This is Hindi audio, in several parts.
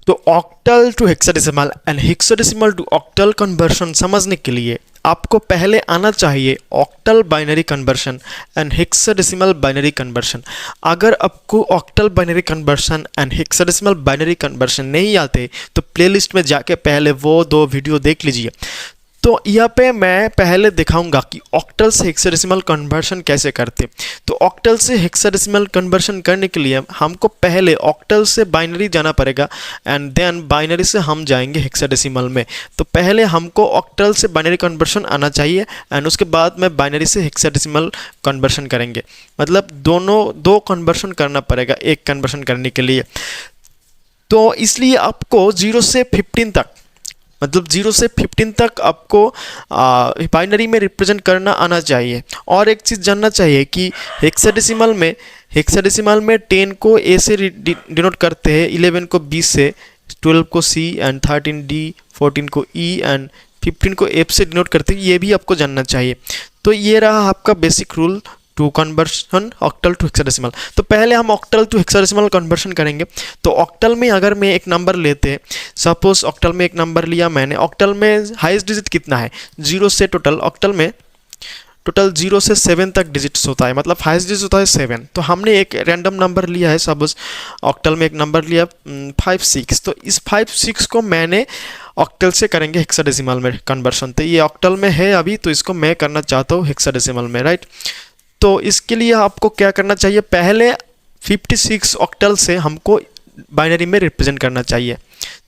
तो octal to hexadecimal and hexadecimal to octal conversion समझने के लिए आपको पहले आना चाहिए octal binary conversion and hexadecimal binary conversion. अगर आपको octal binary conversion and hexadecimal binary conversion नहीं आते तो प्लेलिस्ट में जाके पहले वो 2 वीडियो देख लीजिए। तो यहाँ पे मैं पहले दिखाऊंगा कि ऑक्टल से हेक्साडेसिमल कन्वर्शन कैसे करते। तो ऑक्टल से हेक्साडेसिमल कन्वर्शन करने के लिए हमको पहले ऑक्टल से बाइनरी जाना पड़ेगा एंड देन बाइनरी से हम जाएंगे हेक्साडेसिमल में। तो पहले हमको ऑक्टल से बाइनरी कन्वर्शन आना चाहिए एंड उसके बाद में बाइनरी से हेक्साडेसिमल कन्वर्शन करेंगे। मतलब दोनों 2 कन्वर्शन करना पड़ेगा एक कन्वर्शन करने के लिए। तो इसलिए आपको 0 से 15 तक, मतलब 0 से 15 तक आपको बाइनरी में रिप्रेजेंट करना आना चाहिए। और एक चीज़ जानना चाहिए कि हेक्साडेसिमल में 10 को ए से डिनोट करते हैं, 11 को बी से, 12 को सी एंड 13 डी, 14 को ई एंड 15 को एफ से डिनोट करते हैं। ये भी आपको जानना चाहिए। तो ये रहा आपका basic rule to conversion octal to hexadecimal. तो पहले हम ऑक्टल टू हेक्साडेसिमल कन्वर्शन करेंगे। तो ऑक्टल में अगर मैं एक नंबर लेते हैं, सपोज ऑक्टल में एक नंबर लिया मैंने, ऑक्टल में हाईएस्ट डिजिट कितना है 0 से टोटल, ऑक्टल में टोटल 0 से 7 तक डिजिट्स होता है, मतलब हाईएस्ट डिजिट होता है 7। तो हमने एक रैंडम नंबर लिया है, सपोज ऑक्टल में एक नंबर लिया 5 6। तो इस 5 6 को मैंने ऑक्टल से करेंगे हेक्साडेसिमल में कन्वर्शन। तो ये ऑक्टल में है अभी, तो इसको मैं करना चाहता हूँ हेक्साडेसिमल में, राइट। तो इसके लिए आपको क्या करना चाहिए, पहले 56 ऑक्टल से हमको बाइनरी में रिप्रेजेंट करना चाहिए।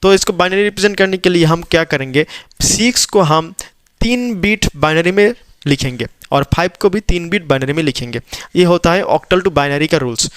तो इसको बाइनरी रिप्रेजेंट करने के लिए हम क्या करेंगे, 6 को हम 3 बिट बाइनरी में लिखेंगे और 5 को भी 3 बिट बाइनरी में लिखेंगे। ये होता है ऑक्टल टू बाइनरी का रूल्स।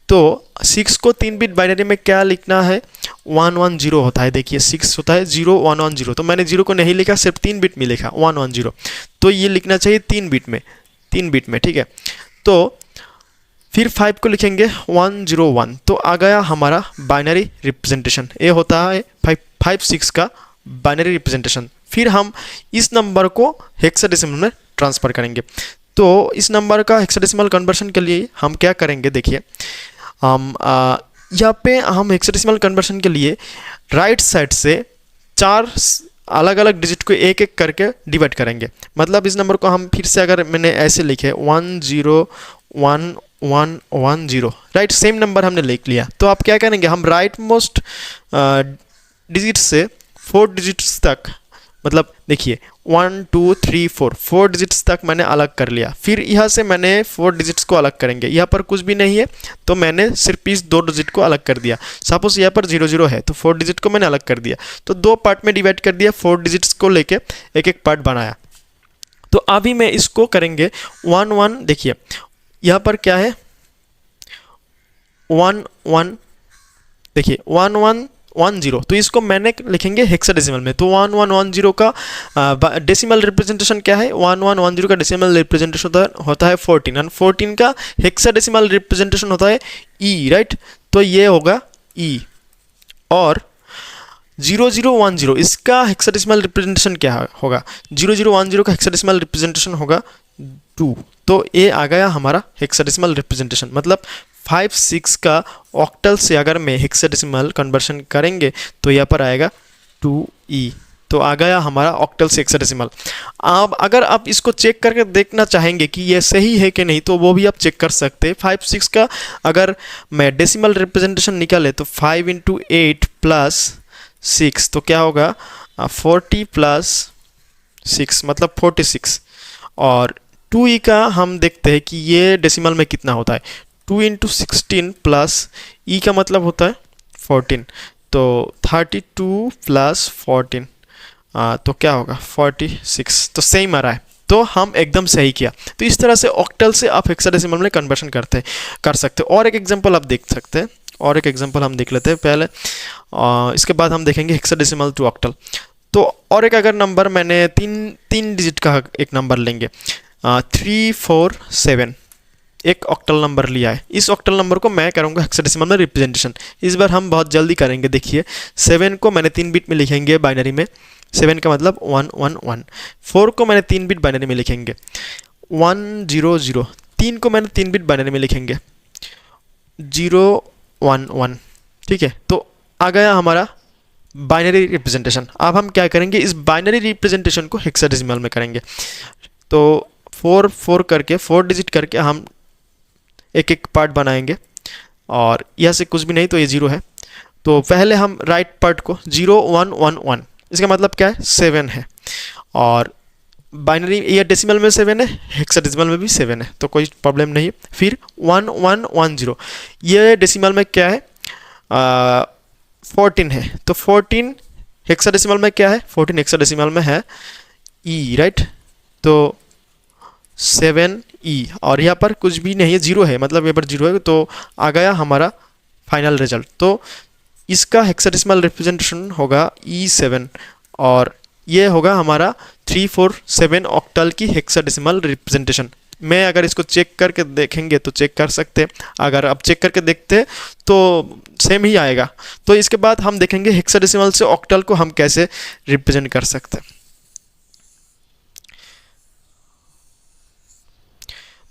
तो 6 को 3 बिट बाइनरी में क्या लिखना है, 110 होता है। देखिए 6 होता है 0 110, तो मैंने 0 को नहीं लिखा, सिर्फ 3 बिट में लिखा 110। तो ये लिखना चाहिए 3 बिट में, ठीक है। तो फिर 5 को लिखेंगे 101। तो आ गया हमारा बाइनरी रिप्रेजेंटेशन। ये होता है 5 6 का बाइनरी रिप्रेजेंटेशन। फिर हम इस नंबर को हेक्साडेसिमल में ट्रांसफ़र करेंगे। तो इस नंबर का हेक्साडेसिमल कन्वर्शन के लिए हम क्या करेंगे, देखिए हम यहाँ पे हम हेक्साडेसिमल कन्वर्शन के लिए राइट साइड से 4 अलग अलग डिजिट को एक एक करके डिवाइड करेंगे। मतलब इस नंबर को हम फिर से अगर मैंने ऐसे लिखे 101110, राइट, सेम नंबर हमने लिख लिया। तो आप क्या करेंगे, हम राइट मोस्ट डिजिट से 4 डिजिट्स तक, मतलब देखिए 1 2 3 4 डिजिट्स तक मैंने अलग कर लिया। फिर यहाँ से मैंने 4 डिजिट्स को अलग करेंगे। यहाँ पर कुछ भी नहीं है तो मैंने सिर्फ इस 2 डिजिट को अलग कर दिया। सपोज यहाँ पर 0 0 है तो 4 डिजिट को मैंने अलग कर दिया। तो 2 पार्ट में डिवाइड कर दिया, 4 डिजिट्स को लेके एक एक पार्ट बनाया। तो अभी मैं इसको करेंगे 1 1। देखिए यहाँ पर क्या है 1 1, देखिए 1 1 1 0। तो इसको मैंने लिखेंगे हेक्साडेसिमल में। तो 1 1 1 0 का डेसिमल रिप्रेजेंटेशन क्या है, 1 1 1 0 का डेसिमल रिप्रेजेंटेशन होता है 14 एंड 14 का हेक्साडेसिमल रिप्रेजेंटेशन होता है ई, राइट। तो ये होगा ई। और 0 0 1 0 इसका हेक्साडेसिमल रिप्रेजेंटेशन क्या होगा, 0 0 1 0 का हेक्साडेसिमल रिप्रेजेंटेशन होगा 2। तो ये आ गया हमारा हेक्साडेसिमल रिप्रेजेंटेशन। मतलब 5 6 का ऑक्टल से अगर मैं हेक्साडेसिमल कन्वर्शन करेंगे तो यहाँ पर आएगा 2e। तो आ गया हमारा ऑक्टल से हेक्साडेसिमल। अब अगर आप इसको चेक करके देखना चाहेंगे कि ये सही है कि नहीं, तो वो भी आप चेक कर सकते हैं। 5 6 का अगर मैं डेसिमल रिप्रेजेंटेशन निकाले तो 5 × 8 + 6, तो क्या होगा 40 + 6 मतलब 46। और 2e का हम देखते हैं कि ये डेसिमल में कितना होता है, 2 × 16 + e का मतलब होता है 14। तो 32 + 14 तो क्या होगा 46। तो सेम आ रहा है, तो हम एकदम सही किया। तो इस तरह से ऑक्टल से आप हेक्साडेसिमल में कन्वर्शन कर सकते हो। और एक एग्जांपल आप देख सकते हैं, और एक एग्जांपल हम देख लेते हैं पहले, इसके बाद हम देखेंगे हेक्साडेसिमल टू ऑक्टल। तो और एक अगर नंबर मैंने तीन डिजिट का एक नंबर लेंगे 3 4 7, एक ऑक्टल नंबर लिया है। इस ऑक्टल नंबर को मैं करूँगा हेक्साडेसिमल में रिप्रेजेंटेशन। इस बार हम बहुत जल्दी करेंगे। देखिए 7 को मैंने 3 बिट में लिखेंगे बाइनरी में, 7 का मतलब 1 1 1। 4 को मैंने 3 बिट बाइनरी में लिखेंगे 1 0 0। 3 को मैंने 3 बिट बाइनरी में लिखेंगे 0 1 1। ठीक है, तो आ गया हमारा बाइनरी रिप्रेजेंटेशन। अब हम क्या करेंगे, इस बाइनरी रिप्रेजेंटेशन को हेक्साडेसिमल में करेंगे। तो 4 करके 4 डिजिट करके हम एक एक पार्ट बनाएंगे, और यहाँ से कुछ भी नहीं तो ये 0 है। तो पहले हम राइट पार्ट को 0 1 1 1, इसका मतलब क्या है 7 है, और बाइनरी ये डेसिमल में 7 है, हेक्साडेसिमल में भी 7 है, तो कोई प्रॉब्लम नहीं है। फिर 1 1 1 0, ये डेसिमल में क्या है 14 है, तो 14 हेक्साडेसिमल में क्या है 14 हेक्साडेसिमल में है ई, राइट। तो 7E, और यहाँ पर कुछ भी नहीं है, 0 है, मतलब यहाँ पर 0 है, तो आ गया हमारा फाइनल रिजल्ट। तो इसका हेक्साडेसिमल रिप्रेजेंटेशन होगा E7, और ये होगा हमारा 347 ऑक्टल की हेक्साडेसिमल रिप्रेजेंटेशन। मैं अगर इसको चेक करके देखेंगे तो चेक कर सकते, अगर आप चेक करके देखते तो सेम ही आएगा। तो इसके बाद हम देखेंगे हेक्साडेसिमल से ऑक्टल को हम कैसे रिप्रेजेंट कर सकते हैं।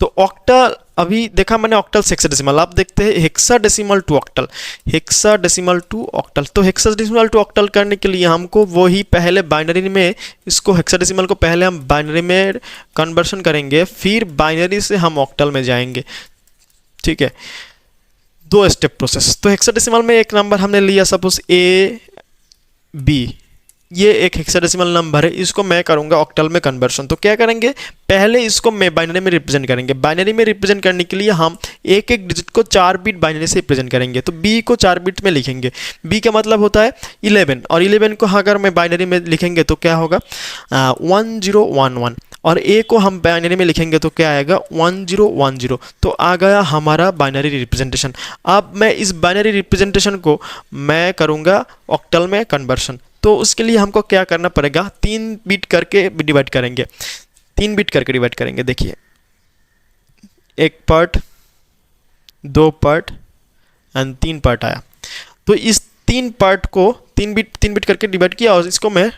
तो ऑक्टल अभी देखा मैंने, ऑक्टल से हेक्साडेसिमल। आप देखते हैं hexadecimal to octal, hexadecimal to octal. तो हेक्साडेसिमल टू ऑक्टल करने के लिए हमको वही पहले बाइनरी में, इसको हेक्साडेसिमल को पहले हम बाइनरी में कन्वर्शन करेंगे, फिर बाइनरी से हम ऑक्टल में जाएंगे, ठीक है। 2 स्टेप प्रोसेस। तो हेक्साडेसिमल में एक नंबर हमने लिया सपोज AB, ये एक हेक्साडेसिमल नंबर है, इसको मैं करूंगा ऑक्टल में कन्वर्शन। तो क्या करेंगे, पहले इसको मैं बाइनरी में रिप्रेजेंट करेंगे। बाइनरी में रिप्रेजेंट करने के लिए हम एक एक डिजिट को 4 बिट बाइनरी से रिप्रेजेंट करेंगे। तो B को 4 बिट में लिखेंगे, B का मतलब होता है 11, और 11 को अगर मैं बाइनरी में लिखेंगे तो क्या होगा 1011, और A को हम बाइनरी में लिखेंगे तो क्या आएगा 1010। तो आ गया हमारा बाइनरी रिप्रेजेंटेशन। अब मैं इस बाइनरी रिप्रेजेंटेशन को मैं करूँगा ऑक्टल में कन्वर्शन। तो उसके लिए हमको क्या करना पड़ेगा, 3 बिट करके डिवाइड करेंगे, 3 बिट करके डिवाइड करेंगे। देखिए 1 पार्ट, 2 पार्ट एंड 3 पार्ट आया। तो इस 3 पार्ट को 3 बिट करके डिवाइड किया, और इसको मैं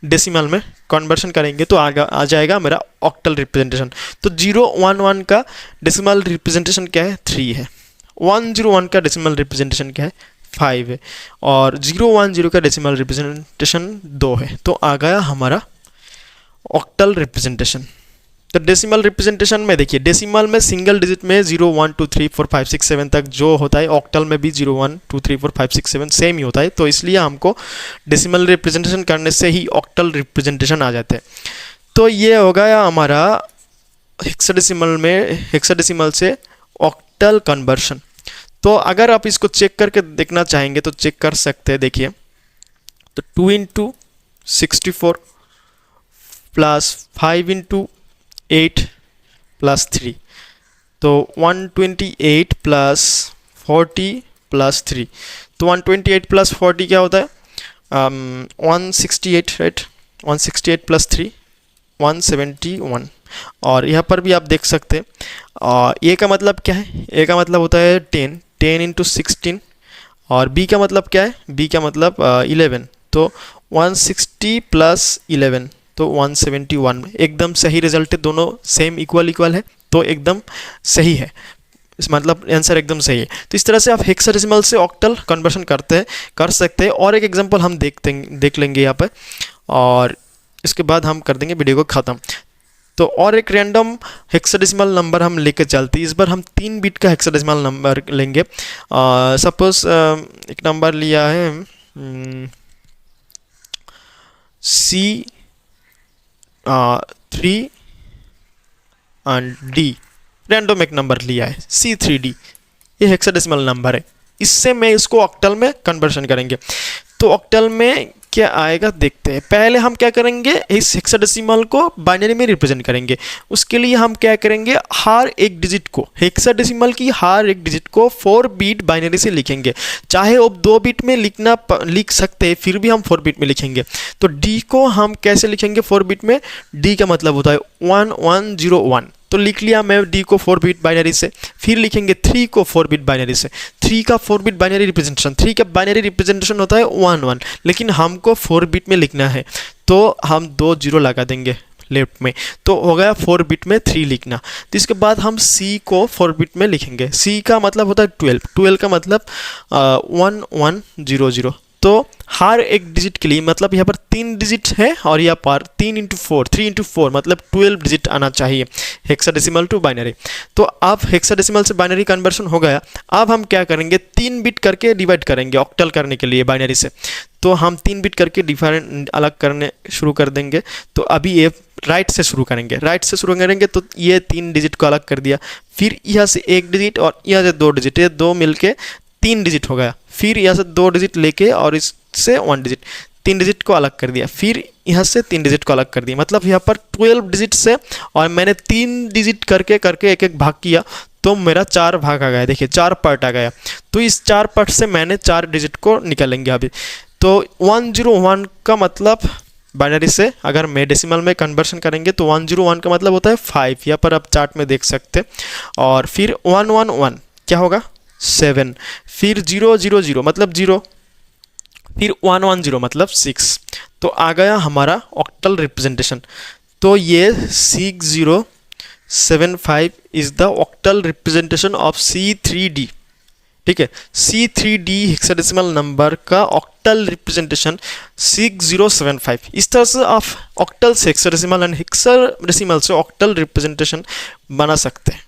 डेसिमल में कन्वर्शन करेंगे तो आ जाएगा मेरा ऑक्टल रिप्रेजेंटेशन। तो 011 का डेसिमल रिप्रेजेंटेशन क्या है 3 है, 101 का डेसिमल रिप्रेजेंटेशन क्या है 5 है, और 010 का डेसिमल रिप्रेजेंटेशन 2 है। तो आ गया हमारा ऑक्टल रिप्रेजेंटेशन। तो डेसिमल रिप्रेजेंटेशन में देखिए, डेसिमल में सिंगल डिजिट में 0 1 2 3 4 5 6 7 तक जो होता है, ऑक्टल में भी 0 1 2 3 4 5 6 7 सेम ही होता है। तो इसलिए हमको डेसिमल रिप्रेजेंटेशन करने से ही ऑक्टल रिप्रेजेंटेशन आ जाते हैं। तो ये हो गया हमारा हेक्साडेसिमल में, हेक्साडेसिमल से ऑक्टल कन्वर्शन। तो अगर आप इसको चेक करके देखना चाहेंगे तो चेक कर सकते हैं। देखिए तो 2 × 64 प्लस 5 × 8 प्लस 3, तो 128 प्लस 40 प्लस 3। तो 128 प्लस 40 क्या होता है 168, राइट। 168 प्लस 3 171। और यहाँ पर भी आप देख सकते हैं ए का मतलब क्या है, ए का मतलब होता है 10 × 16, और बी का मतलब क्या है, बी का मतलब 11। तो 160 प्लस 11 तो 171। एकदम सही रिजल्ट है, दोनों सेम इक्वल है, तो एकदम सही है, इस मतलब आंसर एकदम सही है। तो इस तरह से आप हेक्साडेसिमल से ऑक्टल कन्वर्शन कर सकते हैं। और एक एग्जांपल हम देख लेंगे यहाँ पर, और इसके बाद हम कर देंगे वीडियो को ख़त्म। तो और एक रैंडम हेक्साडेसिमल नंबर हम लेके चलते हैं। इस बार हम 3 बिट का हेक्साडेसिमल नंबर लेंगे। सपोज एक नंबर लिया है C3 एंड D, रैंडम एक नंबर लिया है C3D, ये हेक्साडेसिमल नंबर है। इससे मैं इसको ऑक्टल में कन्वर्शन करेंगे। तो ऑक्टल में क्या आएगा देखते हैं। पहले हम क्या करेंगे, इस हेक्साडेसिमल को बाइनरी में रिप्रेजेंट करेंगे। उसके लिए हम क्या करेंगे, हर एक डिजिट को, हेक्साडेसिमल की हर एक डिजिट को 4 बिट बाइनरी से लिखेंगे। चाहे वो 2 बिट में लिख सकते हैं, फिर भी हम 4 बिट में लिखेंगे। तो D को हम कैसे लिखेंगे 4 बिट में, D का मतलब होता है 1101। तो लिख लिया मैं D को 4 बिट बाइनरी से। फिर लिखेंगे 3 को 4 बिट बाइनरी से। 3 का 4 बिट बाइनरी रिप्रेजेंटेशन, 3 का बाइनरी रिप्रेजेंटेशन होता है 11, लेकिन हमको 4 बिट में लिखना है, तो हम 2 0 लगा देंगे लेफ्ट में, तो हो गया 4 बिट में 3 लिखना। तो इसके बाद हम C को 4 बिट में लिखेंगे। C का मतलब होता है 12, 12 का मतलब 1100। तो हर एक डिजिट के लिए मतलब यहाँ पर 3 डिजिट है और यहाँ पर 3 × 4 3 × 4 मतलब 12 डिजिट आना चाहिए हेक्साडेसिमल टू बाइनरी। तो अब हेक्साडेसिमल से बाइनरी कन्वर्शन हो गया। अब हम क्या करेंगे, 3 बिट करके डिवाइड करेंगे ऑक्टल करने के लिए बाइनरी से। तो हम 3 बिट करके डिफरेंट अलग करने शुरू कर देंगे। तो अभी ये राइट से शुरू करेंगे, राइट से शुरू करेंगे तो ये 3 डिजिट को अलग कर दिया, फिर यहाँ से 1 डिजिट और यहाँ से 2 डिजिट, ये 2 मिलके 3 डिजिट हो गया। फिर यहाँ से 2 डिजिट लेके और इससे 1 डिजिट, 3 डिजिट को अलग कर दिया, फिर यहाँ से 3 डिजिट को अलग कर दिया। मतलब यहाँ पर 12 डिजिट से और मैंने 3 डिजिट करके करके एक एक भाग किया तो मेरा 4 भाग आ गया। देखिए 4 पार्ट आ गया। तो इस 4 पार्ट से मैंने 4 डिजिट को निकालेंगे अभी। तो 101 का मतलब बाइनरी से अगर मैं डेसिमल में कन्वर्शन करेंगे तो 101 का मतलब होता है 5, यहाँ पर आप चार्ट में देख सकते हैं। और फिर 111 क्या होगा 7, फिर 000 मतलब 0, फिर 110 मतलब 6। तो आ गया हमारा ऑक्टल रिप्रेजेंटेशन। तो ये 6075 is the octal representation of C3D। ठीक है, C3D हेक्साडेसिमल नंबर का ऑक्टल रिप्रेजेंटेशन 6075। इस तरह से आप ऑक्टल से हेक्साडेसिमल एंड हेक्साडेसिमल से ऑक्टल रिप्रेजेंटेशन बना सकते हैं।